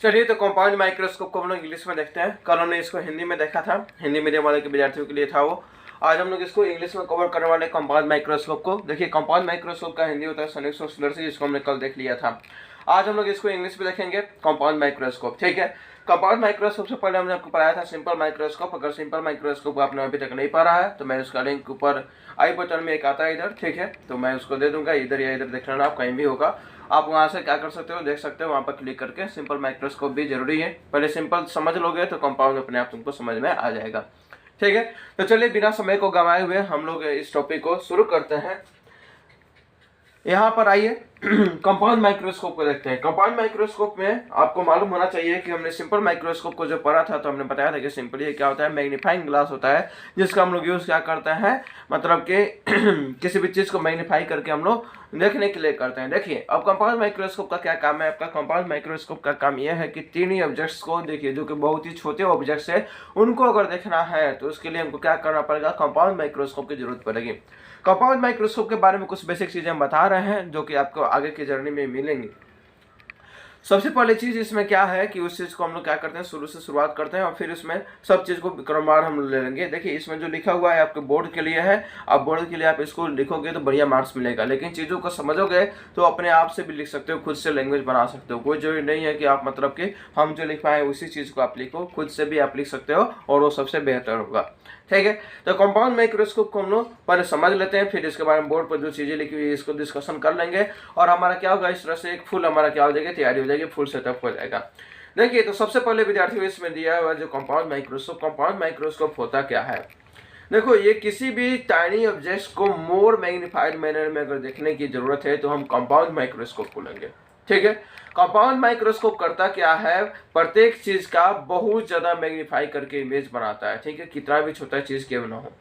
चलिए तो compound microscope को हम लोग इंग्लिश में देखते हैं। कल हमने इसको हिंदी में देखा था, हिंदी मीडियम वाले के विद्यार्थियों के लिए था वो। आज हम लोग इसको इंग्लिश में कवर करने वाले कंपाउंड माइक्रोस्कोप को। देखिए कंपाउंड माइक्रोस्कोप का हिंदी होता है संयुक्त सूक्ष्मदर्शी, जिसको हमने कल देख लिया था। आज हम लोग इसको इंग्लिश में देखेंगे कंपाउंड माइक्रोस्कोप। ठीक है, कंपाउंड माइक्रोस्कोप से पहले हमने आपको पढ़ाया था सिंपल माइक्रोस्कोप। अगर सिंपल माइक्रोस्कोप आपने अभी तक नहीं पढ़ा है तो मैं उसका लिंक ऊपर आई बटन में एक आता है इधर, ठीक है, तो मैं उसको दे दूंगा, इधर या इधर देख लेना, आप कहीं भी होगा। आप वहां से क्या कर सकते हो, देख सकते हो, वहां पर क्लिक करके सिंपल माइक्रोस्कोप भी जरूरी है। पहले सिंपल समझ लोगे तो कंपाउंड अपने आप तुमको समझ में आ जाएगा। ठीक है, तो चलिए बिना समय को गंवाए हुए हम लोग इस टॉपिक को शुरू करते हैं। यहाँ पर आइए कंपाउंड माइक्रोस्कोप को देखते हैं। कंपाउंड माइक्रोस्कोप में आपको मालूम होना चाहिए कि हमने सिंपल माइक्रोस्कोप को जो पढ़ा था तो हमने बताया था कि सिंपल ये क्या होता है, मैग्नीफाइंग ग्लास होता है, जिसका हम लोग यूज क्या करते हैं, मतलब कि किसी भी चीज को मैग्नीफाई करके हम लोग देखने के लिए करते हैं। देखिए अब कंपाउंड माइक्रोस्कोप का क्या काम है। आपका कंपाउंड माइक्रोस्कोप का काम यह है कि तीन ही ऑब्जेक्ट्स को देखिए, जो कि बहुत ही छोटे ऑब्जेक्ट्स है, उनको अगर देखना है तो उसके लिए हमको क्या करना पड़ेगा, कंपाउंड माइक्रोस्कोप की जरूरत पड़ेगी। कंपाउंड माइक्रोस्कोप के बारे में कुछ बेसिक चीजें हम बता रहे हैं जो कि आपको आगे की जर्नी में मिलेंगी। सबसे पहले चीज इसमें क्या है कि उस चीज को हम लोग क्या करते हैं, शुरू से शुरुआत करते हैं और फिर उसमें सब चीज को क्रमवार हम ले लेंगे। देखिए इसमें जो लिखा हुआ है आपके बोर्ड के लिए है, आप बोर्ड के लिए आप इसको लिखोगे तो बढ़िया मार्क्स मिलेगा, लेकिन चीजों को समझोगे तो अपने आप से भी लिख सकते हो, खुद से लैंग्वेज बना सकते हो। कोई जरूरी नहीं है कि आप मतलब कि हम जो लिख पाए उसी चीज को आप लिखो, खुद से भी आप लिख सकते हो और वो सबसे बेहतर होगा। ठीक है, तो कंपाउंड माइक्रोस्कोप को हम लोग पहले समझ लेते हैं, फिर इसके बारे में बोर्ड पर जो चीजें लिखी हुई है इसको डिस्कशन कर लेंगे और हमारा क्या होगा, इस तरह से एक फुल हमारा क्या हो जाएगा, तैयारी हो जाएगी, फुल सेटअप हो जाएगा। देखिए तो सबसे पहले विद्यार्थियों इसमें दिया हुआ जो कंपाउंड माइक्रोस्कोप होता क्या है। देखो ये किसी भी टाइनी ऑब्जेक्ट्स को मोर मैग्नीफाइड मैनर में अगर देखने की जरूरत है तो हम कंपाउंड माइक्रोस्कोप को लेंगे। ठीक है, कंपाउंड माइक्रोस्कोप करता क्या है, प्रत्येक चीज का बहुत ज्यादा मैग्नीफाई करके इमेज बनाता है। ठीक है, कितना भी छोटा चीज क्यों ना हो,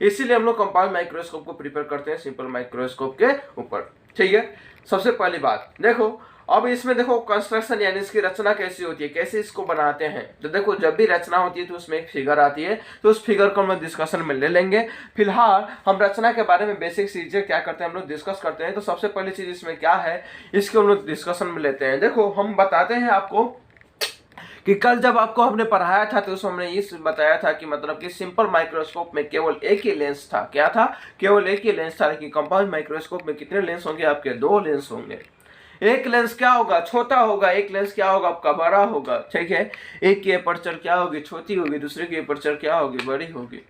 इसीलिए हम लोग कंपाउंड माइक्रोस्कोप को प्रिपेयर करते हैं सिंपल माइक्रोस्कोप के ऊपर। ठीक है, सबसे पहली बात देखो, अब इसमें देखो कंस्ट्रक्शन यानी इसकी रचना कैसी होती है, कैसे इसको बनाते हैं। तो देखो जब भी रचना होती है तो उसमें एक फिगर आती है, तो उस फिगर को हम लोग डिस्कशन में ले लेंगे। फिलहाल हम रचना के बारे में बेसिक चीजें क्या करते हैं, हम लोग डिस्कस करते हैं। तो सबसे पहली चीज इसमें क्या है, इसको हम लोग डिस्कशन में लेते हैं। देखो हम बताते हैं आपको कि कल जब आपको हमने पढ़ाया था तो उसमें हमने इस बताया था कि मतलब कि सिंपल माइक्रोस्कोप में केवल एक ही लेंस था। क्या था, केवल एक ही लेंस था, लेकिन कंपाउंड माइक्रोस्कोप में कितने लेंस होंगे, आपके दो लेंस होंगे। एक लेंस क्या होगा, छोटा होगा, एक लेंस क्या होगा, आपका बड़ा होगा। ठीक है, एक की अपर्चर क्या होगी, छोटी होगी, दूसरे की अपर्चर क्या होगी, बड़ी होगी।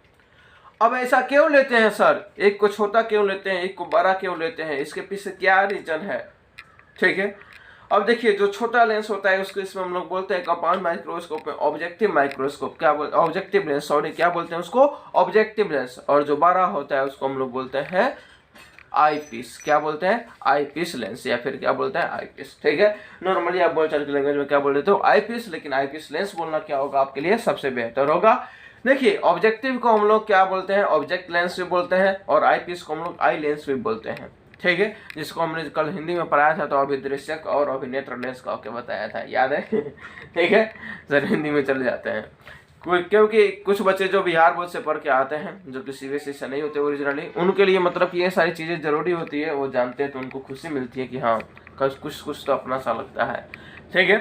अब ऐसा क्यों लेते हैं सर, एक को छोटा क्यों लेते हैं, एक को बड़ा क्यों लेते हैं, इसके पीछे क्या रीजन है। ठीक है, अब देखिए जो छोटा लेंस होता है उसको इसमें हम लोग बोलते हैं कंपाउंड माइक्रोस्कोप में ऑब्जेक्टिव माइक्रोस्कोप, क्या बोलते हैं, ऑब्जेक्टिव लेंस, सॉरी क्या बोलते हैं उसको, ऑब्जेक्टिव लेंस। और जो बड़ा होता है उसको हम लोग बोलते हैं आई पीस, क्या बोलते हैं, आई पीस लेंस, या फिर क्या बोलते हैं, आई पीस। ठीक है, नॉर्मली आप बोलचाल की लैंग्वेज में क्या बोल देते हो, आई पीस, लेकिन आई पीस लेंस बोलना क्या होगा आपके लिए सबसे बेहतर होगा। देखिए ऑब्जेक्टिव को हम लोग क्या बोलते हैं, ऑब्जेक्ट लेंस भी बोलते हैं, और आई पीस को हम लोग आई लेंस भी बोलते हैं। ठीक है, जिसको हमने कल हिंदी में पढ़ाया था तो अभिदृश्यक और अभिनेत्र लेंस का के बताया था, याद है। ठीक है, सर हिंदी में चले जाते हैं क्योंकि कुछ बच्चे जो बिहार बोर्ड से पढ़ के आते हैं, जो कि सीबीएसई से नहीं होते ओरिजिनली, उनके लिए मतलब ये सारी चीज़ें जरूरी होती है, वो जानते हैं तो उनको खुशी मिलती है कि हाँ कुछ तो अपना सा लगता है। ठीक है,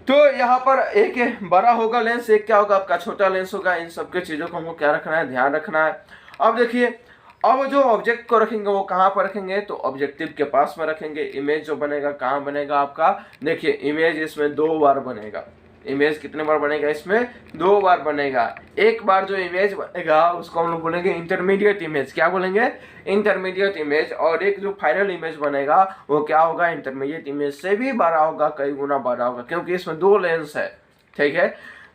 तो यहाँ पर एक बड़ा होगा लेंस, एक क्या होगा आपका छोटा लेंस होगा। इन सबके चीज़ों को हमको क्या रखना है, ध्यान रखना है। अब देखिए अब जो ऑब्जेक्ट को रखेंगे वो कहाँ पर रखेंगे, तो ऑब्जेक्टिव के पास में रखेंगे। इमेज जो बनेगा कहाँ बनेगा आपका, देखिए इमेज इसमें दो बार बनेगा। इमेज कितने बार बनेगा, इसमें दो बार बनेगा। एक बार जो इमेज बनेगा उसको हम लोग बोलेंगे इंटरमीडिएट इमेज, क्या बोलेंगे, इंटरमीडिएट इमेज। और एक जो फाइनल इमेज बनेगा वो क्या होगा, इंटरमीडिएट इमेज से भी बड़ा होगा, कई गुना बड़ा होगा, क्योंकि इसमें दो लेंस है। ठीक है,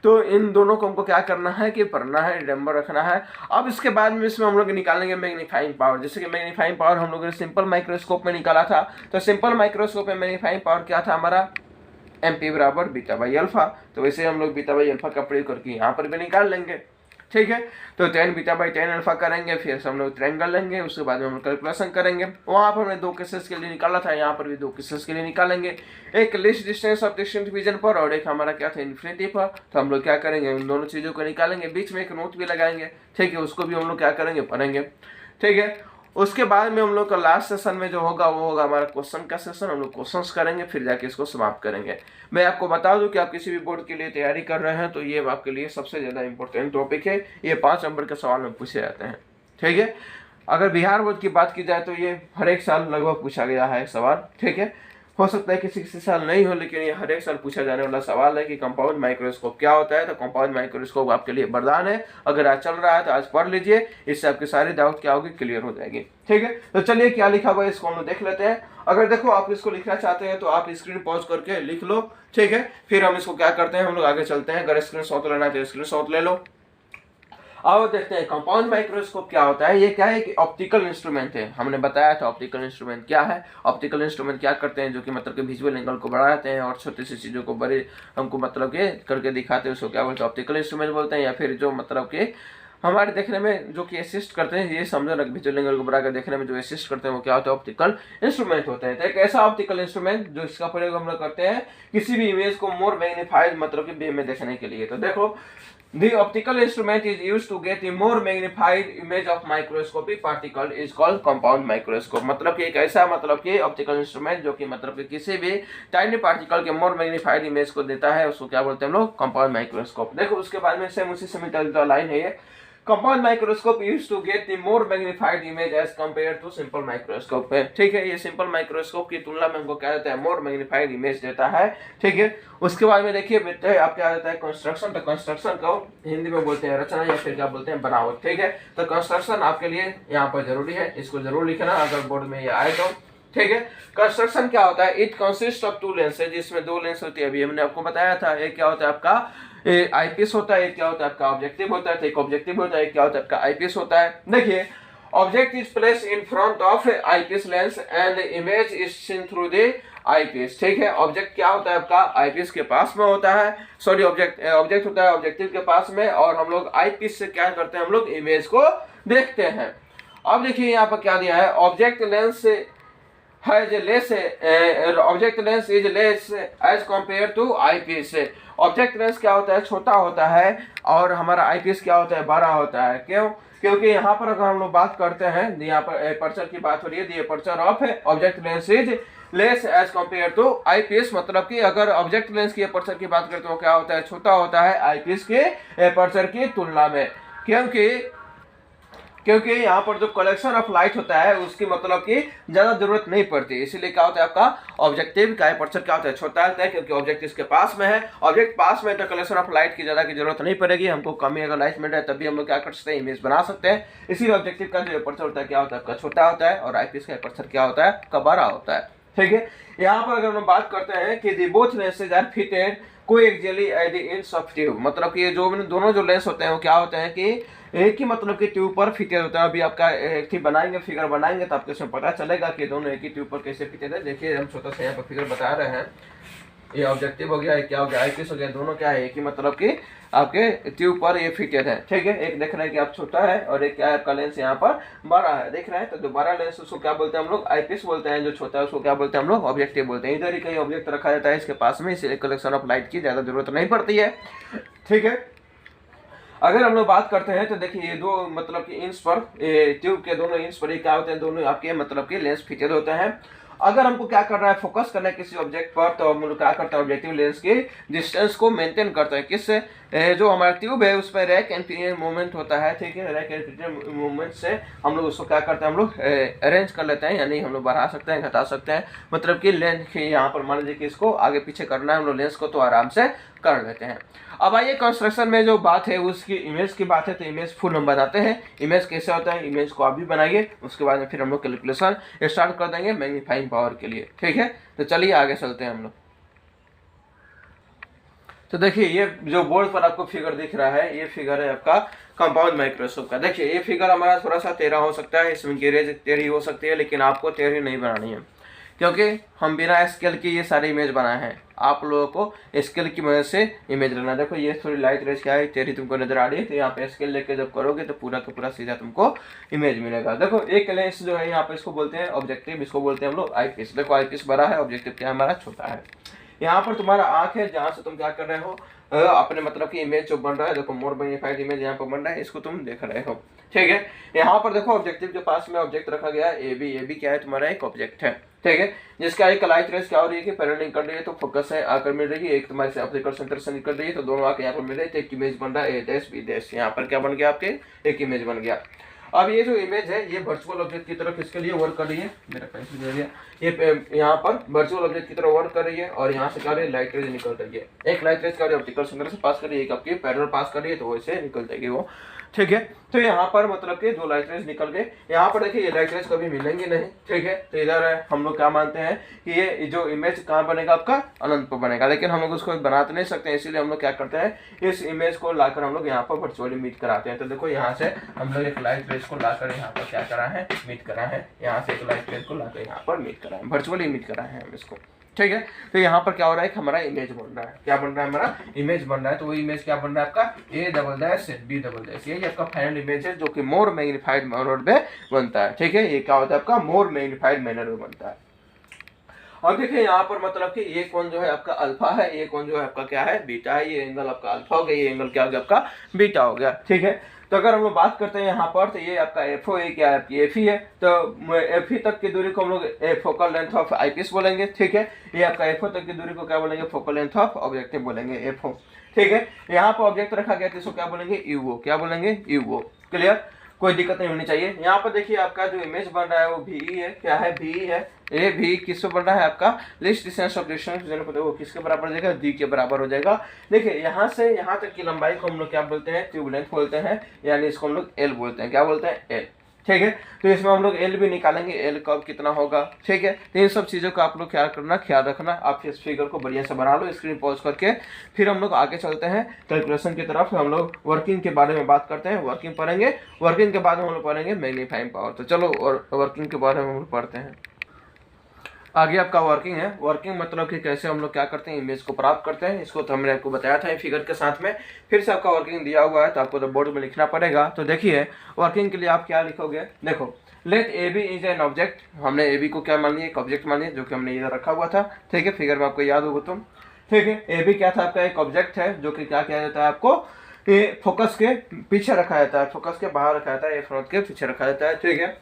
तो इन दोनों को हमको क्या करना है कि पढ़ना है, रिमेंबर रखना है। अब इसके बाद में इसमें हम लोग निकालेंगे मैग्नीफाइंग पावर। जैसे कि मैग्नीफाइंग पावर हम लोग ने सिंपल माइक्रोस्कोप में निकाला था, तो सिंपल माइक्रोस्कोप में मैग्नीफाइंग पावर क्या था हमारा, MP बराबर बीटा बाई अल्फा। तो वैसे हम लोग बीटा बाई अल्फा का प्रयोग करके यहाँ पर भी निकाल लेंगे। ठीक है, तो tan beta by tan alpha करेंगे, फिर हम लोग ट्रायंगल लेंगे, उसके बाद में हम कैलकुलेशन करेंगे। वहाँ पर हमने दो केसेस के लिए निकाला था, यहाँ पर भी दो केसेस के लिए निकालेंगे, एक least distance of distinct division पर और एक हमारा क्या था, इन्फिनिटी पर। तो हम लोग क्या करेंगे, उन दोनों चीज़ों को निकालेंगे, बीच में एक नोट भी लगाएंगे। ठीक है, उसको भी हम लोग क्या करेंगे, पढ़ेंगे। ठीक है, उसके बाद में हम लोग का लास्ट सेशन में जो होगा वो होगा हमारा क्वेश्चन का सेशन। हम लोग क्वेश्चंस करेंगे, फिर जाके इसको समाप्त करेंगे। मैं आपको बता दूं कि आप किसी भी बोर्ड के लिए तैयारी कर रहे हैं तो ये आपके लिए सबसे ज़्यादा इंपॉर्टेंट टॉपिक है। ये 5 नंबर के सवाल में पूछे जाते हैं, ठीक है। अगर बिहार बोर्ड की बात की जाए तो ये हर एक साल लगभग पूछा गया है सवाल, ठीक है। हो सकता है किसी किसी साल नहीं हो, लेकिन ये हर एक साल पूछा जाने वाला सवाल है कि कंपाउंड माइक्रोस्कोप क्या होता है। तो कंपाउंड माइक्रोस्कोप आपके लिए वरदान है। अगर आज चल रहा है तो आज पढ़ लीजिए, इससे आपकी सारी डाउट क्या होगी क्लियर हो जाएगी, ठीक है। तो चलिए क्या लिखा हुआ है इसको हम लोग देख लेते हैं। अगर देखो आप इसको लिखना चाहते हैं तो आप स्क्रीन पॉज करके लिख लो, ठीक है। फिर हम इसको क्या करते हैं, हम लोग आगे चलते हैं। अगर स्क्रीन शॉट लेना है तो स्क्रीन शॉट ले लो। आओ देखते हैं कंपाउंड माइक्रोस्कोप क्या होता है। ये क्या है कि ऑप्टिकल इंस्ट्रूमेंट है। हमने बताया था ऑप्टिकल इंस्ट्रूमेंट क्या है। ऑप्टिकल इंस्ट्रूमेंट क्या करते हैं, जो कि मतलब कि विजुअल एंगल को बढ़ाते हैं और छोटी सी चीज़ों को बड़े हमको मतलब कि करके दिखाते हैं, उसको क्या बोलते हैं, ऑप्टिकल इंस्ट्रूमेंट बोलते हैं। या फिर जो मतलब कि हमारे देखने में जो कि असिस्ट करते हैं, ये समझो ना, विजुअल एंगल को बढ़ाकर देखने में जो असिस्ट करते हैं वो क्या होता है, ऑप्टिकल इंस्ट्रूमेंट होते हैं। तो एक ऐसा ऑप्टिकल इंस्ट्रूमेंट जो इसका प्रयोग हम लोग करते हैं किसी भी इमेज को मोर मैग्नीफाइड मतलब कि वे में देखने के लिए। तो देखो, the optical instrument is used to get a more magnified image of microscopic particle is called compound microscope। मतलब कि एक ऐसा मतलब कि ऑप्टिकल इंस्ट्रूमेंट जो कि मतलब कि किसी भी टाइनी पार्टिकल के मोर मैग्नीफाइड इमेज को देता है, उसको क्या बोलते हैं हम लोग, कंपाउंड माइक्रोस्कोप। देखो उसके बाद में सेम उसी से मिलता लाइन है ये। Compound microscope used to get the more magnified image as compare to simple microscope है, ठीक है। ये सिंपल माइक्रोस्कोप की तुलना में हमको क्या देता है, मोर मैग्नीफाइड इमेज देता है, ठीक है। उसके बाद में देखिए बेटे आप क्या देता है, कंस्ट्रक्शन। तो कंस्ट्रक्शन को हिंदी में बोलते हैं रचना या फिर क्या बोलते हैं, बनावट, ठीक है। तो कंस्ट्रक्शन आपके लिए यहाँ पर जरूरी है, इसको जरूर लिखना अगर बोर्ड में ये आए तो, ठीक है। कंस्ट्रक्शन क्या होता है, इट कंसिस्ट ऑफ 2 लेंसेज, जिसमें 2 लेंस होती है। अभी हमने आपको बताया था, एक क्या होता है आपका आईपीएस होता है, एक क्या होता है आपका ऑब्जेक्टिव होता है। तो एक ऑब्जेक्टिव होता है, एक क्या होता है आपका आईपीएस होता है। देखिए, object is place in front of IPS lens and image is seen through the IPS, ठीक है। ऑब्जेक्ट क्या होता है आपका आईपीएस के पास में होता है, सॉरी ऑब्जेक्ट होता है ऑब्जेक्टिव के पास में, और हम लोग आईपीएस से क्या करते हैं, हम लोग इमेज को देखते हैं। अब देखिए यहाँ पर क्या दिया है, ऑब्जेक्ट लेंस है जो less object lens is less as compare to eyepiece. Object lens क्या होता है, छोटा होता है, और हमारा आईपीएस क्या होता है, बड़ा होता है। क्यों? क्योंकि यहाँ पर अगर हम लोग बात करते हैं, यहाँ पर एपर्चर की बात हो रही है, aperture of object lens is less as compare to eyepiece. मतलब कि अगर ऑब्जेक्ट लेंस की एपर्चर की बात करते हो क्या होता है, छोटा होता है आईपीएस के एपर्चर की तुलना में। क्योंकि यहाँ पर जो कलेक्शन ऑफ लाइट होता है उसकी मतलब कि ज़्यादा जरूरत नहीं पड़ती, इसीलिए क्या होता है आपका ऑब्जेक्टिव का एपर्चर क्या होता है, छोटा होता है। क्योंकि ऑब्जेक्ट इसके पास में है, ऑब्जेक्ट पास में, तो कलेक्शन ऑफ लाइट की ज़्यादा की जरूरत नहीं पड़ेगी हमको। कमी अगर लाइट मिल रहा है तभी हम लोग क्या कर सकते हैं, इमेज बना सकते हैं। इसीलिए ऑब्जेक्टिव का जो एपर्चर होता है क्या होता है आपका छोटा होता है, और आईपीएस का एपर्चर क्या होता है आपका बड़ा होता है, ठीक है। यहाँ पर अगर हम बात करते हैं कि the both lenses are fitted coaxially at the ends of tube. मतलब कि जो दोनों जो लेंस होते हैं वो क्या होते हैं कि एक ही मतलब कि ट्यूब पर फिटेड होता है। अभी आपका एक ही बनाएंगे, फिगर बनाएंगे, तो आपको इसमें पता चलेगा कि दोनों एक ही ट्यूब पर कैसे फिटेड है। देखिए हम छोटा सा यहाँ पर फिगर बता रहे हैं, ये ऑब्जेक्टिव हो गया, एक क्या हो गया आईपीएस हो गया, दोनों क्या है एक ही मतलब कि आपके ट्यूब पर ये फिटेड है, ठीक है। एक देख रहे हैं कि आप छोटा है और एक क्या है आपका लेंस यहाँ पर बड़ा है, देख रहे हैं। तो जो बड़ा लेंस उसको क्या बोलते हैं हम लोग, आईपीएस बोलते हैं। जो छोटा है उसको क्या बोलते हैं हम लोग, ऑब्जेक्टिव बोलते हैं। इधर ही कहीं ऑब्जेक्ट रखा जाता है इसके पास में, इसलिए कलेक्शन ऑफ लाइट की ज्यादा जरूरत नहीं पड़ती है, ठीक है। अगर हम लोग बात करते हैं तो देखिए ये दो मतलब कि इंच पर ट्यूब के दोनों इंच पर क्या होते हैं, दोनों आपके मतलब कि लेंस फिटेड होते हैं। अगर हमको क्या करना है, फोकस करना है किसी ऑब्जेक्ट पर, तो हम लोग क्या करते हैं, ऑब्जेक्टिव लेंस के डिस्टेंस को मेंटेन करते हैं। किससे, जो हमारा ट्यूब है उस पर रैक एंड पिनियन मूवमेंट होता है, ठीक है। रैक एंड पिनियन मूवमेंट से हम लोग उसको क्या करते हैं, हम लोग अरेंज कर लेते हैं, यानी हम लोग बढ़ा सकते हैं, घटा सकते हैं। मतलब कि लेंस के यहाँ पर मान लीजिए कि इसको आगे पीछे करना है हम लोग लेंस को, तो आराम से कर लेते हैं। अब आइए कंस्ट्रक्शन में जो बात है उसकी इमेज की बात है, तो इमेज फुल हम बनाते हैं। इमेज कैसे होता है, इमेज को आप भी बनाइए, उसके बाद में फिर हम लोग कैलकुलेशन स्टार्ट कर देंगे मैग्नीफाइंग पावर के लिए, ठीक है। तो चलिए आगे चलते हैं हम लोग। तो देखिए ये जो बोर्ड पर आपको फिगर दिख रहा है, ये फिगर है आपका कंपाउंड माइक्रोस्कोप का। देखिए ये फिगर हमारा थोड़ा सा टेढ़ा हो सकता है, इसमें गेरेज टेढ़ी हो सकती है, लेकिन आपको टेढ़ी नहीं बनानी है, क्योंकि हम बिना स्केल की ये सारे इमेज बनाए हैं। आप लोगों को स्केल की मदद से इमेज लेना। देखो ये थोड़ी लाइट रेज क्या है, टेढ़ी तुमको नजर आ रही है, तो यहाँ पे स्केल लेके जब करोगे तो पूरा का पूरा सीधा तुमको इमेज मिलेगा। देखो एक लेंस जो है यहाँ पे इसको बोलते हैं ऑब्जेक्टिव, इसको बोलते हैं हम लोग आईपीएस। देखो आईपीएस बड़ा है, ऑब्जेक्टिव क्या हमारा छोटा है। यहाँ पर तुम्हारा आंख है जहाँ से तुम क्या कर रहे हो, अपने मतलब कि इमेज जो बन रहा है, देखो मोर मैग्नीफाइड इमेज यहाँ पर बन रहा है, इसको तुम देख रहे हो। ठीक है, यहाँ पर देखो ऑब्जेक्टिव के पास में ऑब्जेक्ट रखा गया है ए बी क्या है तुम्हारा एक ऑब्जेक्ट है। ठीक है, जिसका एक लाइट रेस क्या हो रही है कि पैरेलल कर रही है, तो फोकस है आकर मिल रही है, एक तुम्हारे से ऑप्टिकल सेंटर से निकल रही है, तो दोनों आकर यहाँ पर मिल रहे थे, एक इमेज बन रहा है ए डैश बी डैश, यहाँ पर क्या बन गया आपके एक इमेज बन गया। अब ये जो इमेज है ये वर्चुअल ऑब्जेक्ट की तरफ इसके लिए वर्क कर रही है, मेरा पेंसिल दे दिया, ये यहाँ पर वर्चुअल ऑब्जेक्ट की तरफ वर्क कर रही है और यहाँ से क्या रही है लाइट रेज निकल रही है, एक लाइट रेज क्या रही है ऑप्टिकल सेंटर से पास कर रही है, एक आपकी पैरेलल पास कर रही है, तो वैसे निकल जाएगी वो। ठीक है, तो यहाँ पर मतलब कि दो लाइट रेज निकल गए, यहाँ पर देखिए ये लाइट रेज कभी मिलेंगे नहीं। ठीक है, तो इधर हम लोग क्या मानते हैं कि ये जो इमेज कहाँ बनेगा आपका अनंत पर बनेगा, लेकिन हम लोग उसको बना तो नहीं सकते, इसीलिए हम लोग क्या करते हैं इस इमेज को लाकर हम लोग यहाँ पर वर्चुअली मीट कराते हैं। तो देखो यहाँ से हम लोग एक लाइट रेज को लाकर यहाँ पर क्या करा है मीट करा है, यहाँ से एक लाइट रेज को लाकर यहाँ पर मीट करा है, वर्चुअली मीट करा है हम इसको। ठीक है, तो यहाँ पर क्या हो रहा है कि हमारा इमेज बन रहा है, क्या बन रहा है हमारा इमेज बन रहा है, तो वो इमेज क्या बन रहा है आपका A double dash B double dash, यही आपका फाइनल इमेज है जो कि मोर मैग्नीफाइड मैनर में बनता है। ठीक है, ये क्या होता है आपका मोर मैग्नीफाइड मैनर में बनता है। और देखिए यहाँ पर मतलब कि ये कौन जो है आपका अल्फा है, ये कौन जो है आपका क्या है बीटा है, ये एंगल आपका अल्फा हो गया, ये एंगल क्या हो गया आपका बीटा हो गया। ठीक है, तो अगर हम लोग बात करते हैं यहाँ पर, तो ये आपका एफ ओ ए क्या है आपकी एफ ई है, तो एफ ई तक की दूरी को हम लोग फोकल लेंथ ऑफ आईपीएस बोलेंगे। ठीक है, ये आपका एफ ओ तक की दूरी को क्या बोलेंगे फोकल लेंथ ऑफ ऑब्जेक्टिव बोलेंगे एफ ओ। ठीक है, यहाँ पर ऑब्जेक्ट रखा गया तो इसको क्या बोलेंगे यूओ, क्या बोलेंगे यूओ। क्लियर, कोई दिक्कत नहीं होनी चाहिए। यहाँ पर देखिए आपका जो इमेज बन रहा है वो भी है, क्या है भी है, ए भी किससे बन रहा है आपका लिस्ट डिस्टेंस ऑफ डिस्टेंस, वो किसके बराबर हो जाएगा डी के बराबर हो जाएगा। देखिए यहाँ से यहाँ तक की लंबाई को हम लोग क्या बोलते हैं ट्यूब लेंथ बोलते हैं, यानी इसको हम लोग एल बोलते हैं, क्या बोलते हैं एल। ठीक है, तो इसमें हम लोग एल भी निकालेंगे, एल कब कितना होगा। ठीक है, तो इन सब चीज़ों का आप लोग ख्याल रखना। आप इस फिगर को बढ़िया से बना लो, स्क्रीन पॉज करके, फिर हम लोग आगे चलते हैं कैलकुलेशन की तरफ। हम लोग वर्किंग के बारे में बात करते हैं, वर्किंग पढ़ेंगे, वर्किंग के बाद हम लोग पढ़ेंगे मैग्नीफाइंग पावर। तो चलो और वर्किंग के बारे में हम लोग पढ़ते हैं। आगे आपका वर्किंग है, वर्किंग मतलब कि कैसे हम लोग क्या करते हैं इमेज को प्राप्त करते हैं, इसको तो हमने आपको बताया था फिगर के साथ में। फिर से आपका वर्किंग दिया हुआ है तो आपको तो बोर्ड में लिखना पड़ेगा। तो देखिए वर्किंग के लिए आप क्या लिखोगे, देखो let A B is an object, हमने ए बी को क्या मान लिया एक ऑब्जेक्ट मान लिया जो कि हमने इधर रखा हुआ था। ठीक है, फिगर में आपको याद होगा तुम। ठीक है, ए बी क्या था आपका एक ऑब्जेक्ट है जो कि क्या किया जाता है आपको फोकस के पीछे रखा जाता है, फोकस के बाहर रखा जाता है, फ्रंट के पीछे रखा जाता है। ठीक है,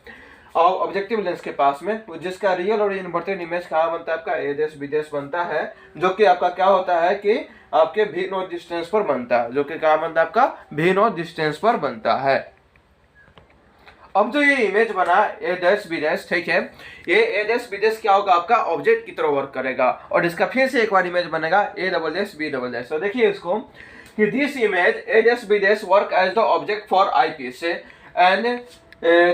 और ऑब्जेक्टिव लेंस के पास में जिसका रियल और इन्वर्टेड इमेज कहाँ बनता है आपका ए डैश बी डैश बनता है, जो कि आपका क्या होता है कि आपके भी नॉट डिस्टेंस पर बनता है, जो कि कहाँ बनता है आपका भी नॉट डिस्टेंस पर बनता है। अब जो ये इमेज बना ए डैश बी डैश, ठीक है, ये ए डैश बी डैश क्या होगा आपका ऑब्जेक्ट की तरह वर्क करेगा, और इसका फिर से एक बार इमेज बनेगा A double dash B double dash. तो देखिए इसको कि this image A dash B dash work as the object for eyepiece and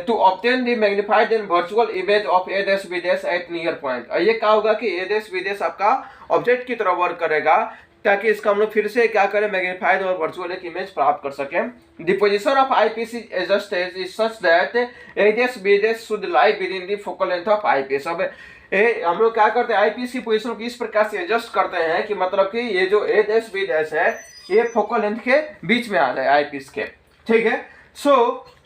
to obtain the magnified and virtual image of a dash b dash at near point। ये क्या होगा कि a dash b dash आपका object की तरह work करेगा, ताकि इसका हम लोग फिर से क्या करें मैग्नीफाइड और वर्चुअल एक इमेज प्राप्त कर सकें। The position of eyepiece is adjusted is such that a dash b dash should lie within the focal length of eyepiece. अब हम लोग क्या करते हैं आईपीस की पोजीशन को इस प्रकार से एडजस्ट करते हैं कि मतलब कि ये जो a dash b dash है ये फोकल लेंथ के बीच में आ जाए आईपीस के। ठीक है, so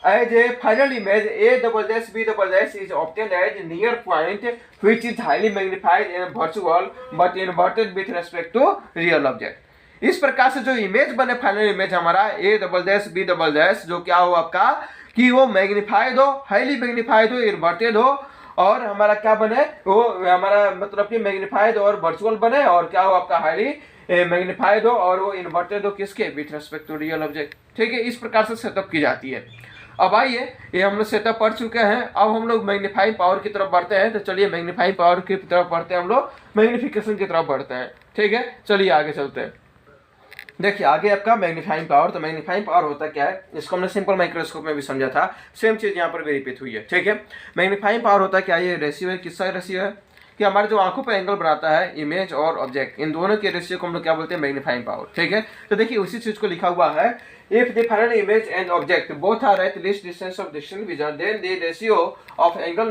as a final image a double dash b double dash is obtained at near point which is highly magnified and virtual but inverted with respect to real object। इस प्रकार से जो इमेज बने final image हमारा a double dash b double dash जो क्या हो आपका कि वो मैग्नीफाइड हो, हाईली मैग्नीफाइड हो, इन्वर्टेड हो, और हमारा क्या बने वो हमारा मतलब कि मैग्नीफाइड और वर्चुअल बने, और क्या हो आपका हाईली मैग्नीफाइड हो और वो इन्वर्टेड हो किसके with respect to real object. ठीक है, इस प्रकार से सेटअप की जाती है। अब आइए ये हम लोग सेटअप पढ़ चुके हैं, अब हम लोग मैग्नीफाइंग पावर की तरफ बढ़ते हैं। तो चलिए मैग्नीफाइंग पावर की तरफ बढ़ते हैं, हम लोग मैग्नीफिकेशन की तरफ बढ़ते हैं। ठीक है, चलिए आगे चलते हैं। देखिए आगे आपका मैग्नीफाइंग पावर, तो मैग्नीफाइंग पावर होता क्या है इसको हमने सिंपल माइक्रोस्कोप में भी समझा था, सेम चीज़ यहाँ पर भी रिपीट हुई है। ठीक है, मैग्नीफाइंग पावर होता क्या है, ये रेशियो है, किसका रेशियो है कि हमारे जो आंखों पर एंगल बनाता है इमेज और ऑब्जेक्ट, इन दोनों के रेशियो को हम लोग क्या बोलते हैं मैग्नीफाइंग पावर। ठीक है, तो देखिए उसी चीज को लिखा हुआ है, if the final image and object both are at least distance of distant vision then the ratio of angle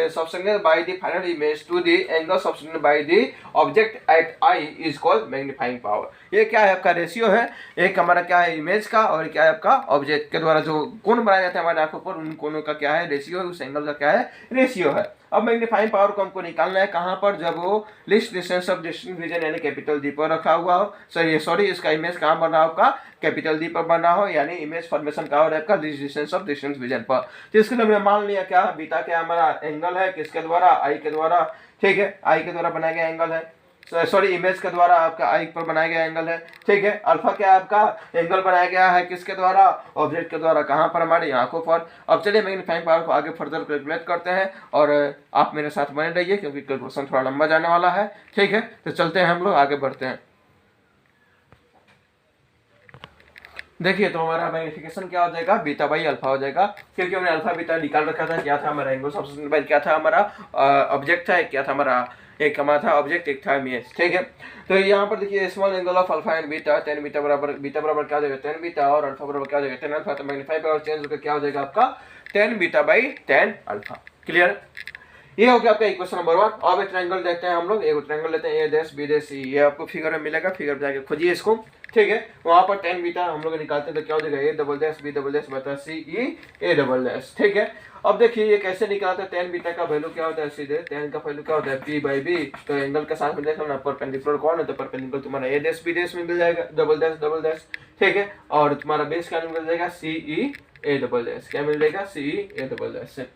subtended by the final image to the angle subtended by the object at eye is called magnifying power। ये क्या है आपका ratio है, एक हमारा क्या है image का और क्या है आपका ऑब्जेक्ट के द्वारा जो कोण बनाया जाता है हमारे आंखों पर, उन कोणों का क्या है रेशियो है, उस एंगल का क्या है रेशियो है। अब मैग्नीफाइंग पावर को हमको निकालना है कहाँ पर, जब वो least distance of distance vision यानी कैपिटल डी पर रखा हुआ हो, सॉरी इसका इमेज कहाँ बन रहा हो आपका, कैपिटल डी पर बन रहा हो, यानी इमेज फॉर्मेशन कहाँ हो रहा है आपका, least distance of distance vision पर। तो इसके लिए हमने मान लिया क्या, बीटा क्या हमारा एंगल है, किसके द्वारा, आई के द्वारा, ठीक है, आई के द्वारा बनाया गया एंगल है, सॉरी इमेज के द्वारा आपका आई पर बनाया गया एंगल है, ठीक है। अल्फा क्या है आपका, एंगल बनाया गया है किसके द्वारा, ऑब्जेक्ट के द्वारा, कहाँ पर, हमारी आंखों पर। अब चलिए मैग्नीफाइंग पावर को आगे फर्दर कैलकुलेट करते हैं और आप मेरे साथ बने रहिए क्योंकि कैलकुलेशन थोड़ा लंबा जाने वाला है, ठीक है। तो चलते हैं हम लोग आगे बढ़ते हैं। देखिए तो हमारा मैग्निफिकेशन क्या हो जाएगा, बीटा बाई अल्फा हो जाएगा, क्योंकि हमने अल्फा बीटा निकाल रखा था। क्या था हमारा एंगल सबसेशन बाई, क्या था हमारा ऑब्जेक्ट था, क्या था हमारा, एक हमारा था ऑब्जेक्ट, एक था इमेज, ठीक है। तो यहाँ पर देखिए small angle of alpha and beta, tan beta बराबर क्या हो जाएगा, टेन बीटा, और अल्फा बराबर क्या हो जाएगा, टेन अल्फा। तो मैग्नीफाई पावर चेंज होकर क्या हो जाएगा आपका, tan beta by tan alpha. Clear, ये हो गया आपका इक्वेशन नंबर 1। अब एक ट्रायंगल देखते हैं हम लोग, एक ट्रायंगल लेते हैं, ए डैश बी डैश सी, ये आपको फिगर में मिलेगा, फिगर पे जाके खोजिए इसको, ठीक है। वहां पर टेन बीटा हम लोग निकालते हैं तो क्या हो जाएगा, A double dash B double dash बता सी ई ए डबल डैश, ठीक है। अब देखिए ये कैसे निकालते हैं, टेन बीटा का वैल्यू क्या होता है, सीधे टेन का वैल्यू क्या होता है, पी बाई बी। तो एंगल के साथ में देखो ना, परपेंडिकुलर कौन है, तो परपेंडिकुलर तुम्हारा ए डैश बी डैश में मिल जाएगा, डबल डैश, ठीक है। और तुम्हारा बेस क्या मिल जाएगा, सी ई ए डबल डैश, क्या मिल जाएगा, सी ई ए डबल डैश से,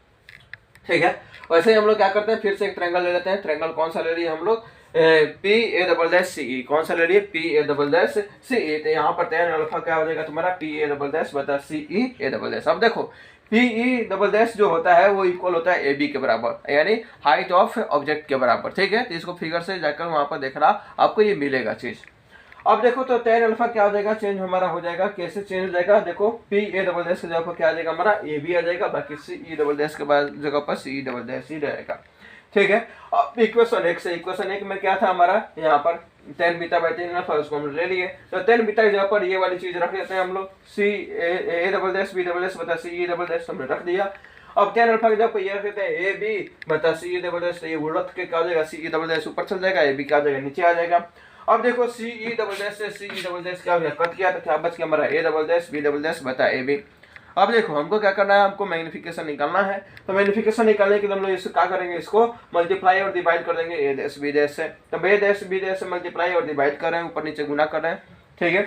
ठीक है। वैसे ही हम लोग क्या करते हैं, फिर से एक ट्रायंगल ले लेते हैं। ट्रायंगल कौन सा ले रही है हम लोग, P A double dash C ई, कौन सा ले रही है, P A double dash C ई। तो यहाँ पर टेन अल्फा क्या हो जाएगा तुम्हारा, पी ए डबल डैश बता सी ई ए डबल डैश। अब देखो पी ई डबल डैश जो होता है वो इक्वल होता है ए बी के बराबर, यानी हाइट ऑफ ऑब्जेक्ट के बराबर, ठीक है। तो इसको फिगर से जाकर वहां पर देखना आपको ये मिलेगा चीज। अब देखो तो टेन अल्फा क्या हो जाएगा, चेंज हमारा हो जाएगा, कैसे चेंज हो जाएगा, देखो पी ए डबल डैश की जगह पर क्या आ जाएगा हमारा, ए बी आ जाएगा, बाकी सी ई डबल डैश के बाद जगह पर सी ई डबल डैश ही रहेगा, ठीक है। अब इक्वेशन 1 से, इक्वेशन 1 में क्या था हमारा, यहाँ पर tan beta by tan alpha, उसको हम ले लिए। तो टेन बीटा की जगह पर ये वाली चीज रख लेते हैं हम लोग, C A double dash B double dash बता सी ई डबल डैश, हमने रख दिया। अब टेन अल्फा की जगह पर ये रख लेते हैं, ए बी बता सी ई डबल डैश, ये उलट के क्या हो जाएगा, सी ई डबल डैश ऊपर चल जाएगा, ए बी क्या हो जाएगा, नीचे आ जाएगा। अब देखो सी ई डबल डैश से सी ई डबल डैश क्या हो गया, कट किया, तो क्या बच गया हमारा, A double dash B double dash बता ए बी। अब देखो हमको क्या करना है, हमको मैग्निफिकेशन निकालना है। तो मैग्निफिकेशन निकालने के लिए हम लोग इसको क्या करेंगे, इसको मल्टीप्लाई और डिवाइड कर देंगे ए डैश बी डैश से। तो ए डैश बी डैश से मल्टीप्लाई और डिवाइड कर रहे हैं, ऊपर नीचे गुना कर रहे हैं, ठीक है।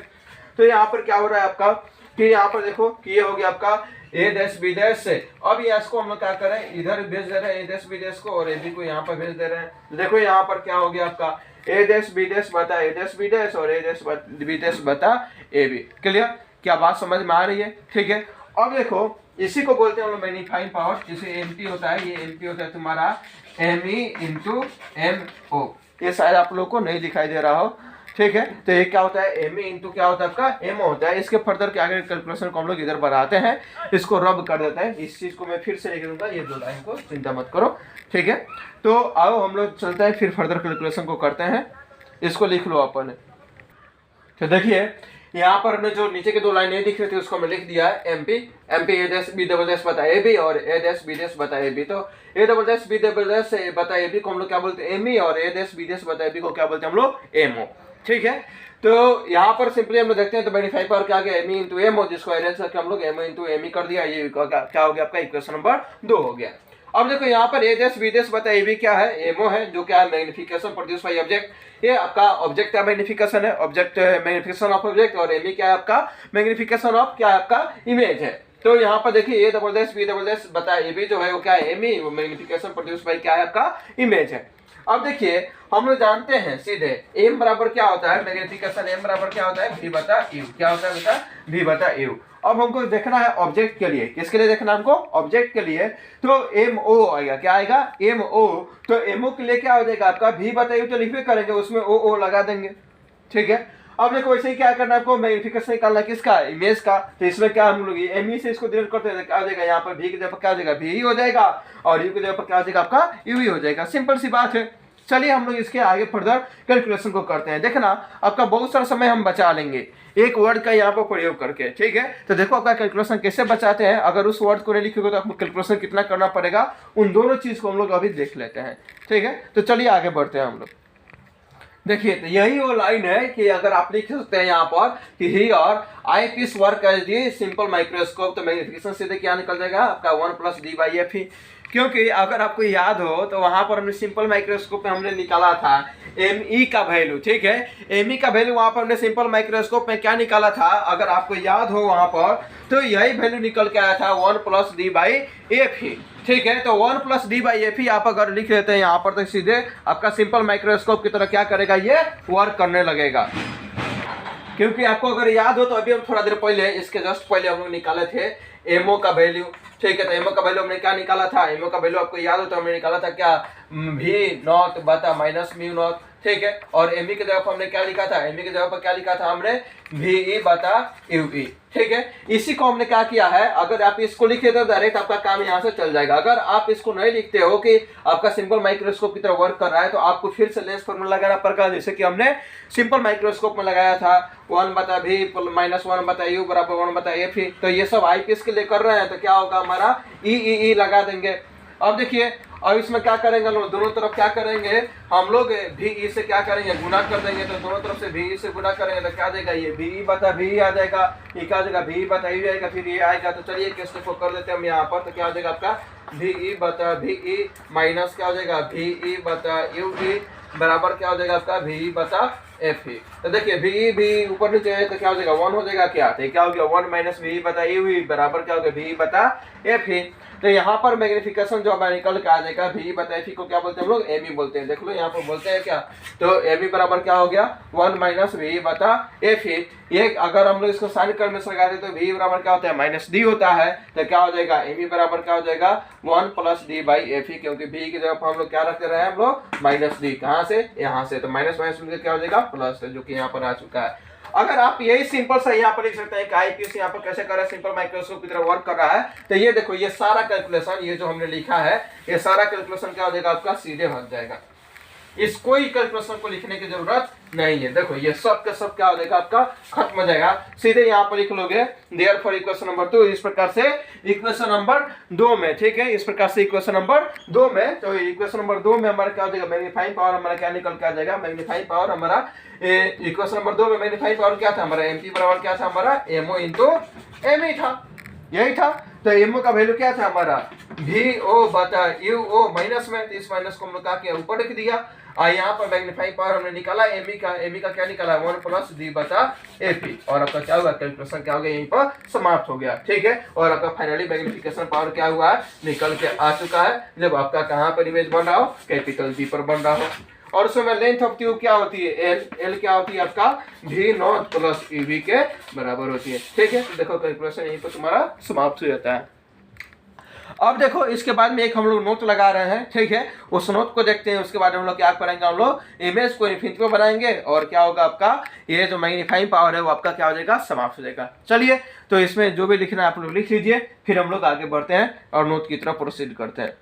तो यहाँ पर क्या हो रहा है आपका, कि यहाँ पर देखो कि ये हो गया आपका ए डैश बी डैश से। अब ये इसको हम लोग क्या करें, इधर भेज दे रहे हैं ए डैश बी डैश को, और ए बी को यहाँ पर भेज दे रहे हैं। देखो यहाँ पर क्या हो गया आपका, ए डैश बी डैश बता ए डैश बी डैश, और ए डैश बी डैश बता ए बी। क्लियर, क्या बात समझ में आ रही है, ठीक है। अब देखो इसी को बोलते हैं हम लोग मैग्नीफाइंग पावर, जिसे एमपी होता है, ये एमपी होता है तुम्हारा M E into M O. ये शायद आप लोग को नहीं दिखाई दे रहा हो, ठीक है। तो ये क्या होता है, एम ई इंटू क्या होता है आपका, एम होता है। इसके फर्दर के आगे कैलकुलेशन को हम लोग इधर बढ़ाते हैं, इसको रब कर देते हैं। इस चीज को मैं फिर से लिख दूंगा, ये दो लाइन को चिंता मत करो, ठीक है। तो आओ हम लोग चलते हैं, फिर फर्दर कैलकुलेशन को करते हैं। इसको लिख लो अपन। तो देखिए यहाँ पर हमने जो नीचे के दो लाइनें दिख रही थी उसको हमने लिख दिया है एमपी, एमपी ए डैश बी डबल डैश बता ए बी, और ए डैश बी डैश बता ए बी। तो A double dash B double dash बता ए बी को हम लोग क्या बोलते हैं, एम ई, और ए डैश बी डैश बता ए बी को क्या बोलते हैं हम लोग, एम ओ, ठीक है। तो यहाँ पर सिंपली हम लोग देखते हैं, तो मैग्नीफाई पावर क्या आ गया, M E into M O, जिसको अरेंज करके हम लोग M O into M E कर दिया। ये क्या हो गया आपका, इक्वेशन नंबर 2 हो गया। अब देखो यहाँ पर ए डैश बी डैश बता ए बी क्या है, एमओ है, जो क्या है मैग्निफिकेशन प्रोड्यूस बाय ऑब्जेक्ट। ये आपका ऑब्जेक्ट का मैग्निफिकेशन है, ऑब्जेक्ट मैग्निफिकेशन ऑफ ऑब्जेक्ट, और एम ई क्या है आपका मैग्निफिकेशन ऑफ क्या है आपका इमेज है। तो यहाँ पर देखिए A double dash B double dash बता ए बी जो है वो क्या है, एम ई, वो मैग्निफिकेशन प्रोड्यूस बाय क्या है आपका इमेज है। अब देखिए हम लोग जानते हैं सीधे एम बराबर क्या होता है, मैग्निफिकेशन एम बराबर क्या होता है, वी बटा यू। क्या होता है बेटा, वी बटा यू। अब हमको देखना है ऑब्जेक्ट के लिए, किसके लिए देखना है हमको, ऑब्जेक्ट के लिए। तो एम ओ आएगा, क्या आएगा, एम ओ। तो एम ओ के लिए क्या हो जाएगा आपका, वी बटा यू तो लिखवे करेंगे, उसमें ओ लगा देंगे, ठीक है। अब देखो वैसे ही क्या करना है आपको, मैग्निफिकेशन निकालना किसका, इमेज का। तो इसमें क्या हम लोग एम ई से इसको डिवाइड करते हैं, क्या हो जाएगा, यहाँ पर वी की जगह पर क्या हो जाएगा, वी ही हो जाएगा, और यू की जगह पर क्या हो जाएगा आपका यू ही हो जाएगा। सिंपल सी बात है। चलिए हम लोग इसके आगे फर्दर कैलकुलेशन को करते हैं। देखना आपका बहुत सारा समय हम बचा लेंगे एक वर्ड का यहाँ पर प्रयोग करके, ठीक है। तो देखो आपका कैलकुलेशन कैसे बचाते हैं। अगर उस वर्ड को नहीं लिखोगे तो आपको कैलकुलेशन कितना करना पड़ेगा, उन दोनों चीज को हम लोग अभी देख लेते हैं, ठीक है। तो चलिए आगे बढ़ते हैं हम लोग। देखिए तो यही वो लाइन है कि अगर आप लिख सकते हैं यहाँ पर कि ही और eyepiece work as the simple microscope, तो मैग्निफिकेशन सीधे क्या निकल जाएगा आपका 1+d/f ही। क्योंकि अगर आपको याद हो तो वहां पर हमने सिंपल माइक्रोस्कोप में हमने निकाला था एमई का वैल्यू, ठीक है। एमई का वैल्यू वहां पर हमने सिंपल माइक्रोस्कोप में क्या निकाला था, अगर आपको याद हो वहां पर, तो यही वैल्यू निकल के आया था 1+d/f ही, ठीक है। तो 1+d/f ही आप अगर लिख लेते हैं यहाँ पर, तो सीधे आपका सिंपल माइक्रोस्कोप की तरह क्या करेगा, ये वर्क करने लगेगा। क्योंकि आपको अगर याद हो तो अभी हम थोड़ा देर पहले, इसके जस्ट पहले हम लोग निकाले थे एमओ का वैल्यू, ठीक है। तो एमओ का वैल्यू हमने क्या निकाला था, एमओ का वैल्यू आपको याद हो तो हमने निकाला था क्या, v0 बटा -μ0, ठीक है। और एमई की जगह पर हमने क्या लिखा था, एमई की जगह पर क्या लिखा था हमने ve बटा ue, ठीक है। इसी को हमने क्या किया है, अगर आप इसको लिखे तो डायरेक्ट आपका काम यहाँ से चल जाएगा। अगर आप इसको नहीं लिखते हो कि आपका सिंपल माइक्रोस्कोप की तरह वर्क कर रहा है, तो आपको फिर से लेंस फॉर्मूला लगाना पड़ेगा, जैसे कि हमने सिंपल माइक्रोस्कोप में लगाया था 1/v - 1/u बराबर 1/f ही। तो ये सब आईपीएस के लिए कर रहे हैं, तो क्या होगा हमारा ई लगा देंगे। अब देखिए, अब इसमें क्या करेंगे लोग, दोनों तरफ क्या करेंगे हम लोग, भी से क्या करेंगे, गुना कर देंगे। तो दोनों तरफ से भी से गुना करेंगे तो क्या आ जाएगा, ये भी बटा भी आ जाएगा, ये क्या आ जाएगा, भी बटा यू आएगा, फिर ये आएगा। तो चलिए कैसे को कर देते हैं हम यहाँ पर, तो क्या हो जाएगा आपका भी बटा भी माइनस क्या हो जाएगा, भी बटा यू बराबर क्या हो जाएगा आपका भी बटा एफ ही। तो देखिए भी ऊपर नीचे है तो क्या हो जाएगा 1 हो जाएगा, क्या तो क्या हो गया 1 - भी बटा यू बराबर क्या हो गया भी बटा एफ ही। तो यहाँ पर मैग्निफिकेशन जो हमारा निकल के आ जाएगा भी बटा एफ ही को क्या बोलते हैं हम लोग, एमी बोलते हैं। देख लो यहाँ पर बोलते हैं क्या, तो एमी बराबर क्या हो गया 1 - भी बटा एफ ही। ये अगर हम लोग इसको साइन कर में लगा दे तो भी बराबर क्या होता है -d होता है। तो क्या हो जाएगा एमी बराबर क्या हो जाएगा 1+d/f ही, क्योंकि भी की जगह पर हम लोग क्या रखते रहे हम लोग -d, कहाँ से, यहाँ से। तो माइनस मिलकर क्या हो जाएगा प्लस, जो कि यहाँ पर आ चुका है। अगर आप यही सिंपल सा यहाँ पर लिख सकते हैं कि आईपीएस यहाँ पर कैसे कर रहा है, सिंपल माइक्रोस्कोप की तरह वर्क कर रहा है। तो ये देखो, ये सारा कैलकुलेशन, ये जो हमने लिखा है, ये सारा कैलकुलेशन क्या हो जाएगा आपका सीधे हट जाएगा। इस कोई कैलकुलेशन को लिखने की जरूरत नहीं है। देखो ये सब का सब क्या हो जाएगा आपका खत्म हो जाएगा, सीधे यहाँ पर लिख लोगे देयरफॉर इक्वेशन नंबर 2 इस प्रकार से इक्वेशन नंबर 2 में, ठीक है। इस प्रकार से इक्वेशन नंबर 2 में, तो इक्वेशन नंबर 2 में हमारा क्या हो जाएगा, मैग्नीफाइंग पावर हमारा क्या निकल के आ जाएगा, मैग्नीफाइंग पावर हमारा इक्वेशन नंबर 2 में मैग्नीफाइंग पावर क्या था हमारा, एमपी बराबर क्या था हमारा एमओ इंटू एमई था, यही था। तो एमओ का वैल्यू क्या था हमारा vo बटा यूओ माइनस में, इस माइनस को हम लोग क्या किया ऊपर लिख दिया। यहाँ पर मैग्नीफाइंग पावर हमने निकाला एमी का क्या निकाला 1+d/f, और आपका क्या हुआ कैलकुलेशन क्या हो गया यहीं पर समाप्त हो गया, ठीक है। और आपका फाइनली मैग्निफिकेशन पावर क्या हुआ है निकल के आ चुका है, जब आपका कहाँ पर इमेज बन रहा हो, कैपिटल जी पर बन रहा हो। और उसमें लेंथ ऑफ ट्यूब क्या होती है एल क्या होती है आपका v0 + eb के बराबर होती है, ठीक है। तो देखो कैलकुलेशन यहीं पर तुम्हारा समाप्त हो जाता है। अब देखो इसके बाद में एक हम लोग नोट लगा रहे हैं, ठीक है। उस नोट को देखते हैं, उसके बाद हम लोग क्या करेंगे, हम लोग इमेज को इन्फिनिटी में बनाएंगे और क्या होगा आपका ये जो मैग्नीफाइंग पावर है वो आपका क्या हो जाएगा समाप्त हो जाएगा। चलिए तो इसमें जो भी लिखना है आप लोग लिख लीजिए, फिर हम लोग आगे बढ़ते हैं और नोट की तरफ प्रोसीड करते हैं।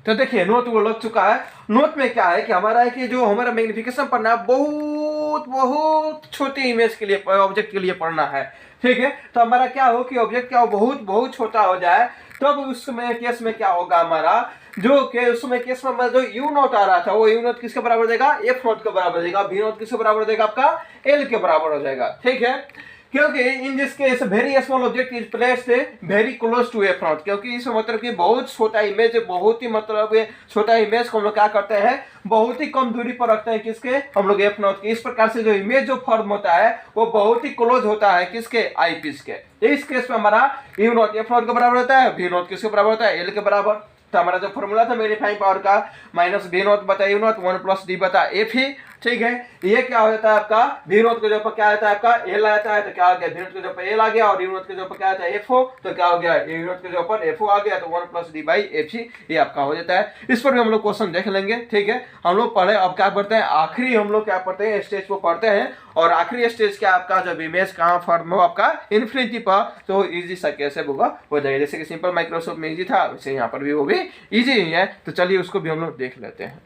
तो देखिए नोट वो लग चुका है। नोट में क्या है कि हमारा है कि जो हमारा मैग्निफिकेशन पढ़ना है बहुत छोटी इमेज के लिए, ऑब्जेक्ट के लिए पढ़ना है, ठीक है। तो हमारा क्या हो कि ऑब्जेक्ट क्या हो बहुत छोटा हो जाए, तब तो उसमें केस में क्या होगा हमारा जो के उसमें केस में हमारा जो u0 आ रहा था वो u0 किसके बराबर देगा f0 के बराबर देगा, v0 किसके बराबर देगा आपका l के बराबर हो जाएगा, ठीक है। क्योंकि in this case very small object is placed very close to f0, क्योंकि इस मतलब कि बहुत छोटा इमेज, बहुत ही मतलब छोटा इमेज को हम लोग क्या करते हैं बहुत ही कम दूरी पर रखते हैं, किसके हम लोग f0 के। इस प्रकार से जो इमेज जो फॉर्म होता है वो बहुत ही क्लोज होता है किसके आईपीस के। इस केस में हमारा u0 f0 के बराबर होता है, v0 किसके बराबर होता है l के बराबर। तो हमारा जो फॉर्मूला था मैग्नीफाइंग पावर का -v0 बटा u0 1+d/f ही, ठीक है। ये क्या हो जाता है आपका v0 के ऊपर क्या आता है आपका l आता है, तो क्या हो गया v0 के ऊपर l आ गया, और u0 के ऊपर क्या आता है f हो, तो क्या हो गया u0 के ऊपर f आ गया, तो 1+d/f ही ये आपका हो जाता है। इस पर भी हम लोग क्वेश्चन देख लेंगे, ठीक है। हम लोग पढ़े, अब क्या पढ़ते हैं आखिरी हम लोग क्या पढ़ते हैं स्टेज को पढ़ते हैं, और आखिरी स्टेज क्या आपका जब इमेज कहाँ फॉर्म हो आपका इन्फिनिटी पर, तो इजी सा कैसे होगा हो जाएगा। जैसे कि सिंपल माइक्रोस्कोप में इजी था वैसे यहाँ पर भी वो भी इजी ही है। तो चलिए उसको भी हम लोग देख लेते हैं।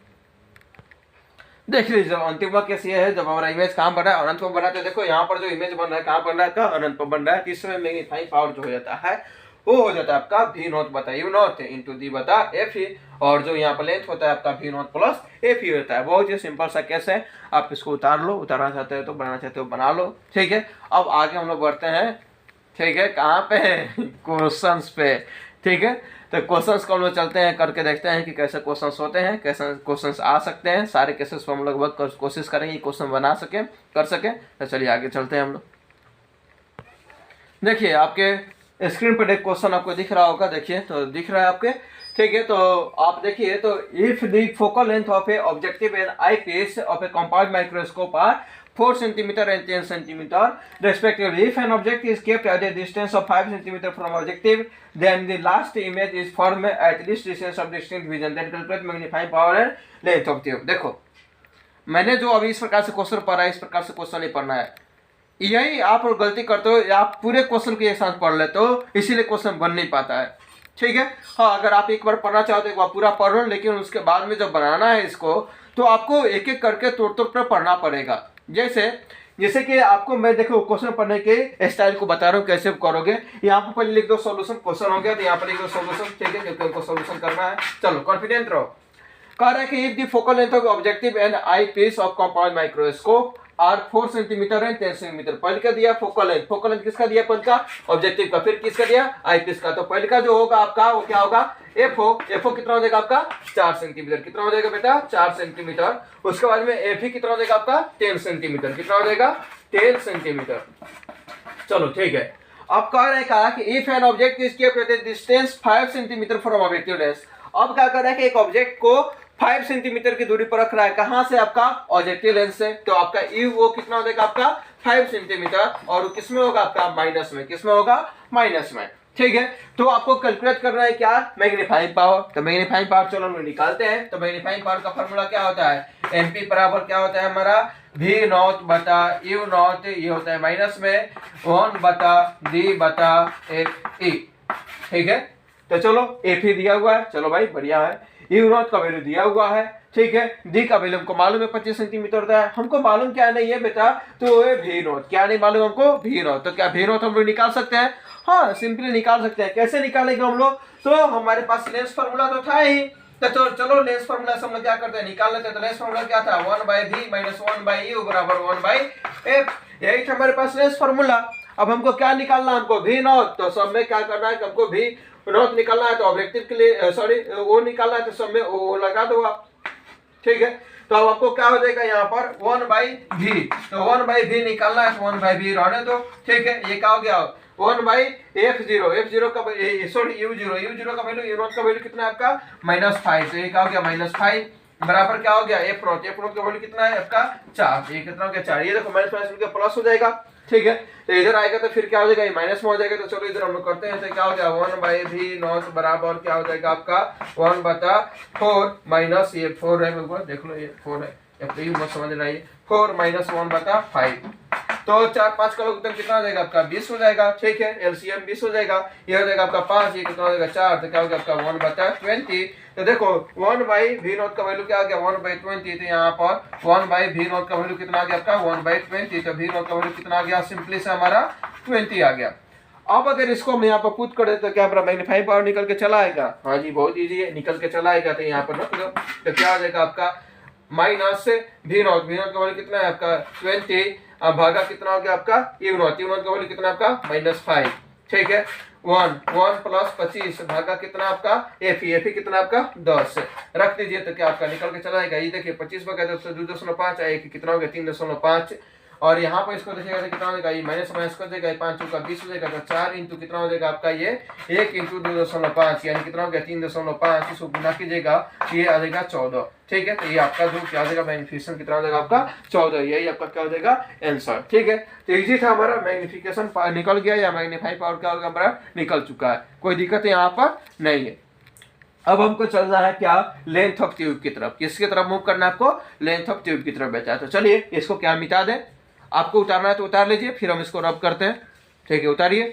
देख लीजिए जब अंतिम केस ये है, जब हमारा इमेज कहाँ बन रहा है अनंत पर बन रहा है। देखो यहाँ पर जो इमेज बन रहा है कहाँ बन रहा है, अनंत पर बन रहा है। तो इसमें मैग्नीफाइंग पावर जो हो जाता है वो हो जाता है आपका वी नॉट बटा यू नॉट इंटू डी बटा एफ ई, और जो यहाँ पर लेंथ होता है आपका V naught plus F E होता है। बहुत ही सिंपल सा केस है, आप इसको उतार लो, उतारना चाहते हो तो बनाना चाहते हो बना लो, ठीक है। अब आगे हम लोग बढ़ते हैं, ठीक है, कहाँ पे क्वेश्चंस पे, ठीक है। तो क्वेश्चंस को हम लोग चलते हैं, करके देखते हैं कि कैसे क्वेश्चंस होते हैं, कैसे क्वेश्चंस आ सकते हैं। सारे केसेस को हम लोग बहुत कोशिश करेंगे क्वेश्चन बना सके, कर सके। तो चलिए आगे चलते हैं हम लोग। देखिए आपके स्क्रीन पर एक क्वेश्चन आपको दिख रहा होगा, देखिए तो दिख रहा है आपके, ठीक है। तो आप देखिए, तो if the focal length of a objective and eyepiece of a compound microscope are 4 cm and 10 cm respectively, if an object is kept at a distance of 5 cm from objective, then the last image is formed at least distance of distinct vision, then calculate magnifying power and length of tube। देखो मैंने जो अभी इस प्रकार से question पढ़ा है, इस प्रकार से क्वेश्चन नहीं पढ़ना है। यही आप और गलती करते हो, आप पूरे क्वेश्चन को एक साथ पढ़ लेते हो, इसीलिए क्वेश्चन बन नहीं पाता है, ठीक है। हाँ, अगर आप एक बार पढ़ना चाहो तो एक बार पूरा पढ़ लो, लेकिन उसके बाद में जब बनाना है इसको तो आपको एक एक करके तोड़ तोड़ कर पढ़ना पड़ेगा। जैसे कि आपको मैं देखो क्वेश्चन पढ़ने के स्टाइल को बता रहा हूँ कैसे करोगे। यहाँ पर पहले लिख दो सॉल्यूशन, क्वेश्चन हो गया तो यहाँ पर लिख दो सॉल्यूशन, ठीक है, क्योंकि हमको सॉल्यूशन करना है। चलो कॉन्फिडेंट रहो। कह रहा है कि if the focal length of objective and eyepiece of compound microscope are 4 cm and 10 cm। पहले का दिया फोकल लेंथ किसका दिया, पहले का ऑब्जेक्टिव का, फिर किसका दिया, आई पीस का। तो पहले का जो होगा आपका वो क्या होगा, एफओ कितना हो जाएगा आपका 4 सेंटीमीटर, कितना हो जाएगा बेटा 4 सेंटीमीटर। उसके बाद में एफ ई कितना हो जाएगा आपका 10 सेंटीमीटर, कितना हो जाएगा 10 सेंटीमीटर। चलो ठीक है। अब कह रहे कहा कि if an object is kept at A distance 5 centimetre from objective lens. अब क्या कर रहा है कि एक ऑब्जेक्ट को 5 सेंटीमीटर की दूरी पर रख रहा है, कहां से, आपका ऑब्जेक्टिव लेंस से। तो आपका यू वो कितना हो जाएगा आपका 5 सेंटीमीटर, और किसमें होगा आपका माइनस में, किसमें होगा माइनस में, ठीक है। तो आपको कैलकुलेट करना है क्या, मैग्नीफाइंग पावर। तो मैग्नीफाइंग पावर चलो हम लोग निकालते हैं। तो मैग्नीफाइंग पावर का फॉर्मूला क्या होता है, एमपी बराबर क्या होता है हमारा वी नॉट बटा यू नॉट, ये होता है माइनस में 1 बटा डी बटा एफ ई, ठीक है। तो चलो एफ ई दिया हुआ है, चलो भाई बढ़िया है। यू नॉट का वैल्यू दिया हुआ है, ठीक है। डी का वैल्यू हमको मालूम है 25 सेंटीमीटर होता है। हमको मालूम क्या नहीं है बेटा, तो ये वी नॉट क्या नहीं मालूम हमको, वी नॉट। तो क्या वी नॉट हम लोग निकाल सकते हैं, हाँ सिंपली निकाल सकते हैं। कैसे निकालेंगे हम लोग, तो हमारे पास लेंस फार्मूला तो था ही। तो चलो लेंस फार्मूला से हम लोग क्या करते हैं, निकाल लेते हैं। तो लेंस फार्मूला क्या था, 1/v माइनस 1/u बराबर 1/f, यही था हमारे पास लेंस फार्मूला। अब हमको क्या निकालना, हमको वी नॉट। तो सब में क्या करना है, हमको वी नॉट निकालना है। तो ऑब्जेक्टिव के लिए सॉरी वो निकालना है, तो सब में वो लगा दो आप, ठीक है। तो अब आपको क्या हो जाएगा यहाँ पर 1/v। तो 1/v निकालना है, तो 1/v रहने दो, ठीक है। ये क्या हो गया 1/f0, f0 का सॉरी u0 का वैल्यू, u0 का वैल्यू कितना है आपका -5। तो ये क्या हो गया -5 बराबर क्या हो गया f0 का वैल्यू कितना है आपका 4। ये कितना हो गया 4। ये देखो माइनस मिलकर प्लस हो जाएगा, ठीक है। तो इधर आएगा तो फिर क्या हो जाएगा, ये माइनस में हो जाएगा। तो चलो इधर हम लोग करते हैं। तो क्या हो गया 1/v नॉट बराबर क्या हो जाएगा आपका 1/4 माइनस ये 4 है, देख लो ये 4 है, अब यू मत समझ रही है, 4 माइनस 1/5। तो 4 5 का उत्तर कितना हो जाएगा आपका 20 हो जाएगा, ठीक है। एलसीएम 20 हो जाएगा, ये हो जाएगा आपका 5, ये कितना हो जाएगा 4। तो क्या हो गया आपका 1/20। तो देखो 1/v नॉट का वैल्यू क्या आ गया 1/20। तो यहाँ पर 1/v नॉट का वैल्यू कितना आ गया आपका 1/20। तो v नॉट का वैल्यू कितना आ गया, सिंपली से हमारा 20 आ गया। अब अगर इसको हम यहाँ पर पुट करें तो क्या हमारा मैग्नीफाइंग पावर निकल के चला आएगा, हाँ जी बहुत इजी है, निकल के चला आएगा। तो यहाँ पर रख दो, तो क्या हो जाएगा आपका माइनस वी नॉट का वैल्यू कितना है आपका 20, अब भागा कितना हो गया आपका यू नॉट का वैल्यू कितना आपका -5, ठीक है। 1 प्लस 25 भागा कितना आपका एफ ई कितना आपका 10 रख दीजिए। तो क्या आपका निकल के चला आएगा, ये देखिए 25 बगैर 2.5 आएगा, कितना हो गया 3.5। और यहाँ पर इसको देखिएगा तो कितना हो जाएगा, ये माइनस कर देगा, 5 का 20 हो जाएगा। तो 4 इंटू कितना हो जाएगा आपका ये 1 इंटू 2.5 यानी कितना हो गया 3.5। इसको गुना कीजिएगा, ये आ जाएगा 14, ठीक है। तो ये आपका जो क्या हो जाएगा मैग्निफिकेशन कितना हो जाएगा आपका 14, यही आपका क्या हो जाएगा आंसर, ठीक है। तो इजी था हमारा, मैग्निफिकेशन निकल गया या मैग्नीफाई पावर क्या होगा हमारा निकल चुका है, कोई दिक्कत यहाँ पर नहीं है। अब हमको चल रहा है क्या लेंथ ऑफ ट्यूब की तरफ, किसकी तरफ मूव करना है आपको, लेंथ ऑफ ट्यूब की तरफ बेटा। तो चलिए इसको क्या मिटा दें, आपको उतारना है तो उतार लीजिए, फिर हम इसको रब करते हैं, ठीक है। उतारिए।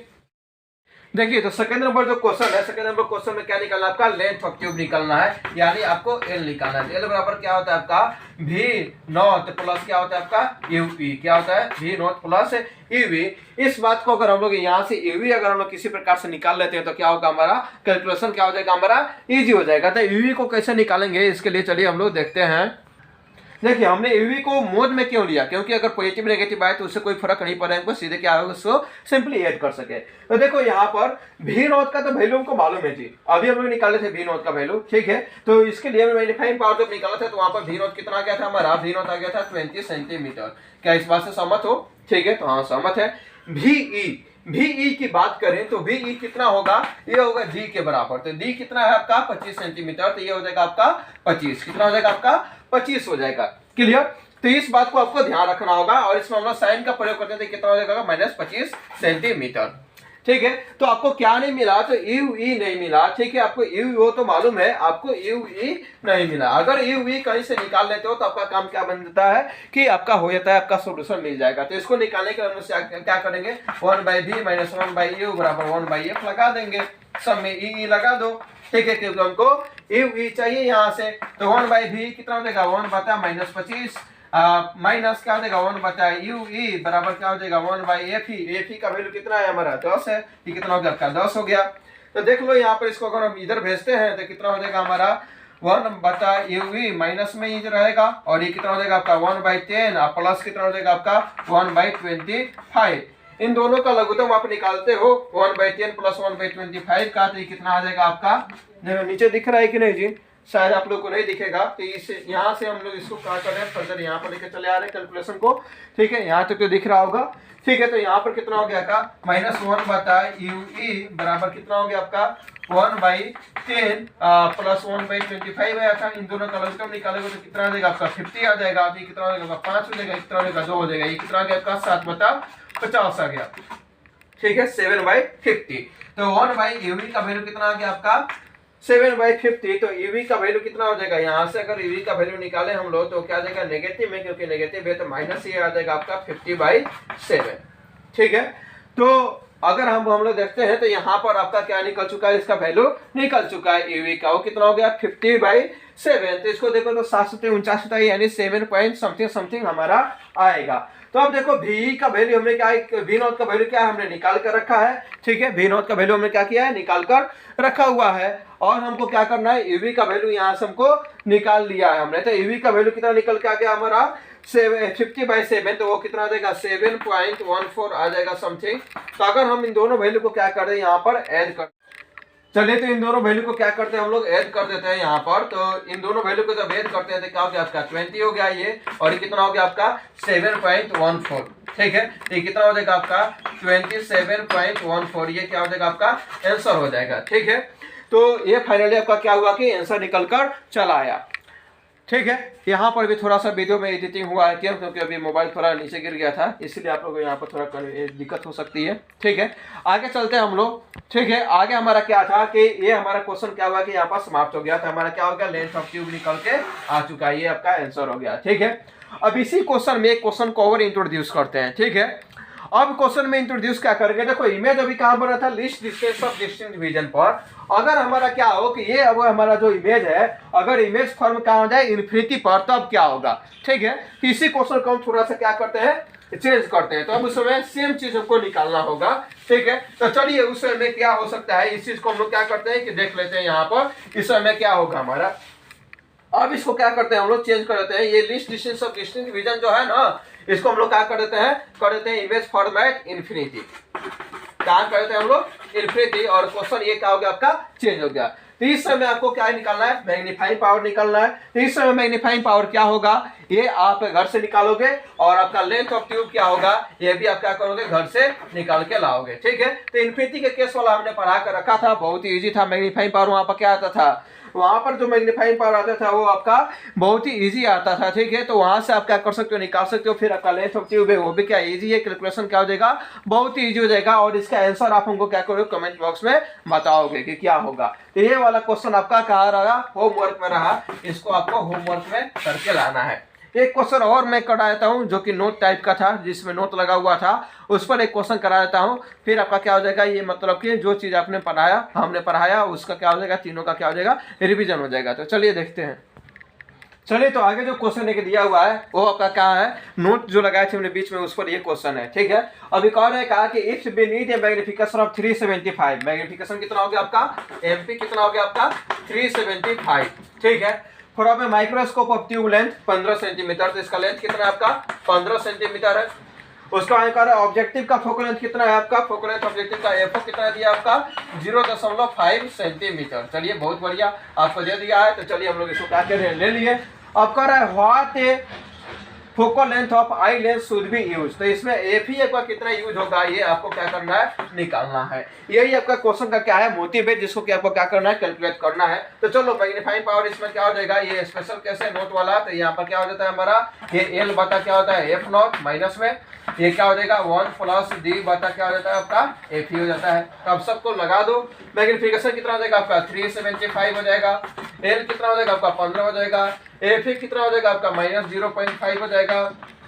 देखिए तो सेकंड नंबर जो क्वेश्चन है, सेकंड नंबर क्वेश्चन में क्या निकालना है आपका, लेंथ ऑफ ट्यूब निकालना है, यानी आपको एल निकालना है। एल बराबर क्या होता है आपका वी नॉट प्लस क्या होता है आपका यूवी, क्या होता है वी नॉट प्लस यूवी। इस बात को अगर हम लोग यहाँ से यूवी अगर हम लोग किसी प्रकार से निकाल लेते हैं तो क्या होगा, हमारा कैलकुलेशन क्या हो जाएगा, हमारा इजी हो जाएगा। तो यूवी को कैसे निकालेंगे, इसके लिए चलिए हम लोग देखते हैं। देखिए हमने यूवी को मोड में क्यों लिया, क्योंकि अगर पॉजिटिव नेगेटिव आए तो उससे कोई फर्क नहीं पड़ेगा, हमको सीधे क्या होगा उसको सिंपली ऐड कर सके। तो देखो यहाँ पर वी नॉट का तो वैल्यू हमको मालूम है जी, अभी हम लोग निकाले थे वी नॉट का वैल्यू, ठीक है। तो इसके लिए मैग्नीफाइंग पावर जब निकाला था तो वहां पर वी नॉट कितना आ गया था हमारा, वी नॉट आ गया था 20 सेंटीमीटर। क्या इस बात से सहमत हो, ठीक है, तो हाँ सहमत है। VE की बात करें तो VE कितना होगा, ये होगा D के बराबर। तो D कितना है आपका 25 सेंटीमीटर, तो ये हो जाएगा आपका 25, कितना हो जाएगा आपका 25 हो जाएगा। क्लियर, तो इस बात को आपको ध्यान रखना होगा, और इसमें हम लोग साइन का प्रयोग करते हैं, कितना हो जाएगा -25 सेंटीमीटर, ठीक है। तो आपको क्या नहीं मिला, तो UE नहीं मिला, ठीक है। आपको UE तो मालूम है, आपको UE नहीं मिला। अगर UE कहीं से निकाल लेते हो तो आपका काम क्या बन जाता है कि आपका हो जाता है, आपका सोल्यूशन मिल जाएगा। तो इसको निकालने के लिए क्या करेंगे, 1/v - 1/u बराबर 1/f लगा देंगे, सब में E लगा दो, ठीक है, क्योंकि हमको UE चाहिए यहाँ से। तो 1/v कितना हो जाएगा, 1/-25 माइनस क्या हो जाएगा 1/UE बराबर क्या हो जाएगा 1/FE। FE का वैल्यू कितना है हमारा 10 है, ये कितना हो गया आपका 10 हो गया। तो देख लो यहाँ पर, इसको अगर हम इधर भेजते हैं तो कितना हो जाएगा हमारा 1/UE, माइनस में ये रहेगा, और ये कितना हो जाएगा आपका 1/10, और प्लस कितना हो जाएगा आपका 1/25। इन दोनों का लघुत्तम आप निकालते हो 1/10 प्लस 1/25 का, तो ये कितना आ जाएगा आपका, नीचे दिख रहा है कि नहीं जी, शायद आप लोग को नहीं दिखेगा। तो इस यहाँ से हम लोग इसको क्या कर रहे हैं, फर्दर यहाँ पर लेकर चले आ रहे हैं कैलकुलेशन को, ठीक है, यहाँ तक तो दिख रहा होगा, ठीक है। तो यहाँ पर कितना हो गया का -1/UE बराबर कितना हो गया आपका 1/10 प्लस 1/25 आया था। इन दोनों का लघुत्तम निकालेंगे तो कितना आ जाएगा आपका 50 आ जाएगा। तो कितना हो जाएगा 5 हो जाएगा, कितना हो जाएगा 2 हो जाएगा, ये कितना आ गया आपका 7/50 आ गया, ठीक है, 7/50। तो 1/UE का वैल्यू कितना आ गया आपका 7/50। तो EV का वैल्यू कितना हो जाएगा, यहाँ से अगर EV का वैल्यू निकाले हम लोग तो क्या आ जाएगा नेगेटिव में, क्योंकि नेगेटिव है तो माइनस ये आ जाएगा आपका 50/7, ठीक है। तो अगर हम लोग देखते हैं तो यहाँ पर आपका क्या निकल चुका है, इसका वैल्यू निकल चुका है EV का, वो कितना हो गया 50/7। तो इसको देखो तो 749 होता है, यानी 7 पॉइंट समथिंग हमारा आएगा। तो अब देखो VE का वैल्यू हमने क्या है, V नॉट का वैल्यू क्या है हमने निकाल कर रखा है, ठीक है। V नॉट का वैल्यू हमने क्या किया है, निकाल कर रखा हुआ है, और हमको क्या करना है EV का वैल्यू यहाँ से हमको निकाल लिया है हमने। तो EV का वैल्यू कितना निकल के आ गया हमारा 50/7, तो वो कितना आ जाएगा 7.14 आ जाएगा समथिंग। तो अगर हम इन दोनों वैल्यू को क्या कर रहे हैं यहाँ पर ऐड कर, चलिए तो इन दोनों वैल्यू को क्या करते हैं हम लोग ऐड कर देते हैं यहाँ पर। तो इन दोनों वैल्यू को जब ऐड करते हैं तो क्या हो गया आपका 20 हो गया ये, और ये कितना हो गया आपका 7.14, ठीक है। तो ये कितना हो जाएगा आपका 27.14, ये क्या हो जाएगा आपका आंसर हो जाएगा, ठीक है। तो ये फाइनली आपका क्या हुआ कि आंसर निकल कर चला आया, ठीक है। यहाँ पर भी थोड़ा सा वीडियो में एडिटिंग हुआ है, क्यों, क्योंकि अभी मोबाइल थोड़ा नीचे गिर गया था, इसलिए आप लोगों को यहाँ पर थोड़ा दिक्कत हो सकती है, ठीक है। आगे चलते हैं हम लोग, ठीक है। आगे हमारा क्या था कि ये हमारा क्वेश्चन क्या हुआ कि यहाँ पर समाप्त हो गया था, हमारा क्या हो गया लेंथ ऑफ ट्यूब निकल के आ चुका है, ये आपका आंसर हो गया, ठीक है। अब इसी क्वेश्चन में एक क्वेश्चन को और इंट्रोड्यूस करते हैं, ठीक है। अब क्वेश्चन में इंट्रोड्यूस क्या करेंगे, देखो इमेज अभी कहाँ बना था, least distance of distinct vision पर। अगर हमारा क्या हो कि ये अब हमारा जो इमेज है, अगर इमेज फॉर्म कहाँ हो जाए इन्फिनिटी पर, तब क्या होगा, ठीक है। तो इसी क्वेश्चन को हम थोड़ा सा क्या करते हैं चेंज करते हैं। तो अब उस समय सेम चीज हमको निकालना होगा, ठीक है। तो चलिए उस समय क्या हो सकता है, इस चीज को हम लोग क्या करते हैं कि देख लेते हैं यहाँ पर इस समय क्या होगा हमारा। अब इसको क्या करते हैं हम लोग चेंज कर देते हैं, ये least distance of distinct vision जो है ना, इसको हम लोग क्या कर देते हैं इमेज फॉर्मेट इन्फिनिटी, क्या कर देते हैं हम लोग इन्फिनिटी, और क्वेश्चन ये क्या हो गया आपका चेंज हो गया। तो इस समय आपको क्या निकालना है, मैग्नीफाइंग पावर निकालना है। तो इस समय मैग्नीफाइंग पावर क्या होगा, ये आप घर से निकालोगे, और आपका लेंथ ऑफ ट्यूब क्या होगा ये भी आप क्या करोगे घर से निकाल के लाओगे, ठीक है। तो इन्फिनिटी के केस वाला हमने पढ़ा कर रखा था, बहुत ही ईजी था। मैग्नीफाइंग पावर वहां पर क्या आता था, वहां पर जो मैग्नीफाइंग पावर आता था वो आपका बहुत ही इजी आता था, ठीक है। तो वहां से आप क्या कर सकते हो, निकाल सकते हो। फिर आपका लेंथ ऑफ ट्यूब है वो भी क्या इजी है, कैलकुलेशन क्या हो जाएगा बहुत ही इजी हो जाएगा, और इसका आंसर आप हमको क्या करोगे कमेंट बॉक्स में बताओगे कि क्या होगा। तो ये वाला क्वेश्चन आपका कहाँ रहा, होमवर्क में रहा, इसको आपको होमवर्क में करके लाना है। एक क्वेश्चन और मैं करा देता हूँ जो कि नोट टाइप का था, जिसमें नोट लगा हुआ था, उस पर एक क्वेश्चन करा देता हूँ। फिर आपका क्या हो जाएगा, ये मतलब कि जो चीज़ आपने पढ़ाया, हमने पढ़ाया, उसका क्या हो जाएगा, तीनों का क्या हो जाएगा, रिविजन हो जाएगा। तो चलिए देखते हैं। चलिए, तो आगे जो क्वेश्चन एक दिया हुआ है वो आपका क्या है, नोट जो लगाए थे हमने बीच में, उस पर ये क्वेश्चन है। ठीक है, अब एक और है, कहा कि if we need a magnification of 375, magnification कितना हो गया आपका, एमपी कितना हो गया आपका 375। ठीक है, for of a microscope of tube length 15 centimetre, तो इसका लेंथ कितना है आपका 15 सेंटीमीटर है। उसका आकार है ऑब्जेक्टिव का फोकल लेंथ कितना है आपका, फोकल लेंथ ऑब्जेक्टिव का एफओ कितना दिया आपका 0.5 सेंटीमीटर। चलिए बहुत बढ़िया, आपको दे दिया है। तो चलिए हम लोग इसको क्या कर रहे हैं, ले लिए। अब कह रहा है what A focal length of eye lens should be use, तो इसमें एफ ही आपका कितना यूज होगा, ये आपको क्या करना है, निकालना है। यही आपका क्वेश्चन का क्या है, मोटिव है, जिसको कि आपको क्या करना है, कैलकुलेट करना है। तो चलो, मैग्नीफाइंग पावर इसमें क्या हो जाएगा, ये स्पेशल कैसे नोट वाला, तो यहाँ पर क्या हो जाता है हमारा, ये एल बता क्या होता है एफ नॉट माइनस में, ये क्या हो जाएगा 1 प्लस डी बता क्या हो जाता है आपका एफ ही हो जाता है। तो अब सबको लगा दो, मैग्निफिकेशन कितना हो जाएगा आपका 375 हो जाएगा, एल कितना हो जाएगा आपका 15 हो जाएगा, एफ कितना हो जाएगा आपका -0.5 हो जाएगा।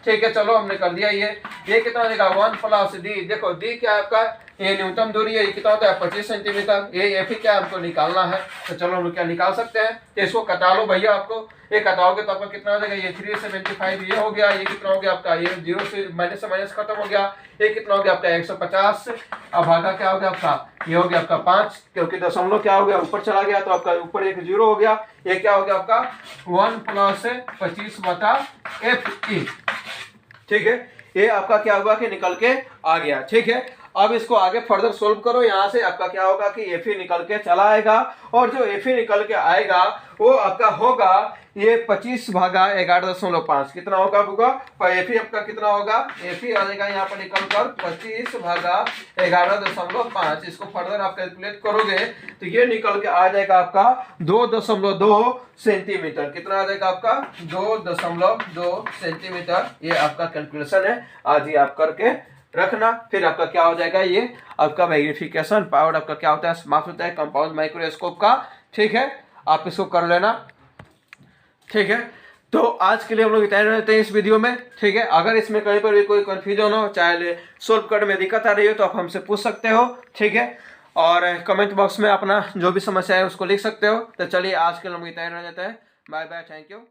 ठीक है, चलो हमने कर दिया। ये कितना हो जाएगा 1 प्लस डी, देखो डी क्या है आपका, ये न्यूनतम दूरी है, ये कितना होता है 25 सेंटीमीटर, ये एफ क्या हमको निकालना है। तो चलो हम लोग क्या निकाल सकते हैं, तो इसको कटा लो भैया, आपको ये कटाओगे तो आपका कितना हो जाएगा, ये 375 ये हो गया, ये कितना हो गया आपका, ये 0 से माइनस खत्म हो गया, ये कितना हो गया आपका 150, अब भागा क्या हो गया आपका, ये हो गया आपका 5, क्योंकि दशमलव क्या हो गया ऊपर चला गया, तो आपका ऊपर एक 0 हो गया, ये क्या हो गया आपका 1 प्लस 25 बटा एफ ई। ठीक है, ये आपका क्या होगा कि निकल के आ गया। ठीक है, अब इसको आगे फर्दर सोल्व करो, यहाँ से आपका क्या होगा कि एफ निकल के चला आएगा, और जो एफ निकल के आएगा वो आपका होगा ये 25 भागा 11.5 कितना होगा एफ आपका कितना होगा, एफ आ जाएगा यहाँ पर निकल कर 25 भागा 11.5। इसको फर्दर आप कैलकुलेट करोगे तो ये निकल के आ जाएगा आपका 2.2 सेंटीमीटर, कितना आ जाएगा आपका 2.2 सेंटीमीटर। ये आपका कैलकुलेशन है, आज ही आप करके रखना। फिर आपका क्या हो जाएगा, ये आपका मैग्निफिकेशन पावर आपका क्या होता है, समाप्त होता है कंपाउंड माइक्रोस्कोप का। ठीक है, आप इसको कर लेना। ठीक है, तो आज के लिए हम लोग इतना रहते हैं इस वीडियो में। ठीक है, अगर इसमें कहीं पर भी कोई कंफ्यूजन हो, चाहे सोल्व करने में दिक्कत आ रही हो, तो आप हमसे पूछ सकते हो। ठीक है, और कमेंट बॉक्स में अपना जो भी समस्या है उसको लिख सकते हो। तो चलिए आज के लिए हम लोग इतना रहते हैं। Bye bye, thank you.